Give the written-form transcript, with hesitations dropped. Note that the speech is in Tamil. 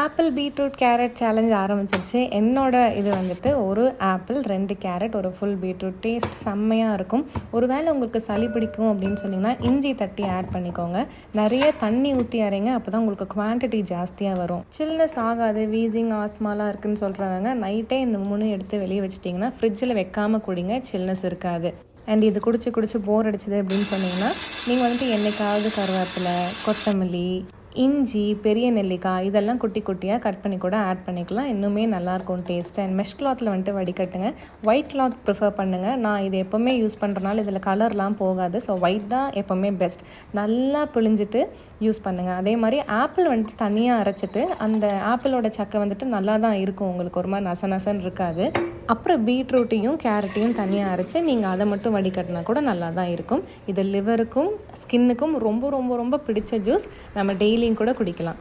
ஆப்பிள் பீட்ரூட் கேரட் சேலஞ்ச் ஆரம்பிச்சிருச்சு. என்னோட இது வந்துட்டு ஒரு ஆப்பிள் 2 கேரட் ஒரு ஃபுல் பீட்ரூட். டேஸ்ட் செம்மையாக இருக்கும். ஒரு வேளை உங்களுக்கு சளி பிடிக்கும் அப்படின்னு சொன்னிங்கன்னா இஞ்சி தட்டி ஆட் பண்ணிக்கோங்க. நிறைய தண்ணி ஊற்றி அரைங்க, அப்போ தான் உங்களுக்கு குவான்டிட்டி ஜாஸ்தியாக வரும். சில்னஸ் ஆகாது, வீசிங் ஆஸ்மாலாம் இருக்குதுன்னு சொல்கிறவங்க நைட்டே இந்த 3 எடுத்து வெளியே வச்சிட்டிங்கன்னா ஃப்ரிட்ஜில் வைக்காமல் குடிங்க, சில்னஸ் இருக்காது. அண்ட் இது குடிச்சு போர் அடிச்சது அப்படின்னு சொன்னிங்கன்னா நீங்கள் வந்துட்டு என்னைக்காவது கருவேப்பிலை, கொத்தமல்லி, இஞ்சி, பெரிய நெல்லிக்காய் இதெல்லாம் குட்டி குட்டியாக கட் பண்ணி கூட ஆட் பண்ணிக்கலாம். இன்னுமே நல்லாயிருக்கும் டேஸ்ட். அண்ட் மெஷ் கிளாத்தில் வந்துட்டு வடிகட்டுங்க. ஒயிட் கிளாத் ப்ரிஃபர் பண்ணுங்கள். நான் இது எப்போவுமே யூஸ் பண்ணுறனால இதில் கலர்லாம் போகாது. ஸோ ஒயிட் தான் எப்போவுமே பெஸ்ட். நல்லா பிழிஞ்சிட்டு யூஸ் பண்ணுங்கள். அதே மாதிரி ஆப்பிள் வந்துட்டு தனியாக அரைச்சிட்டு அந்த ஆப்பிளோட சக்கை வந்துட்டு நல்லா தான் இருக்கும், உங்களுக்கு ஒரு மாதிரி நசன்னு இருக்காது. அப்புறம் பீட்ரூட்டையும் கேரட்டையும் தனியாக அரைச்சி நீங்கள் அதை மட்டும் வடிகட்டினா கூட நல்லா தான் இருக்கும். இது லிவருக்கும் ஸ்கின்னுக்கும் ரொம்ப ரொம்ப ரொம்ப பிடிச்ச ஜூஸ். நம்ம டெய்லியும் கூட குடிக்கலாம்.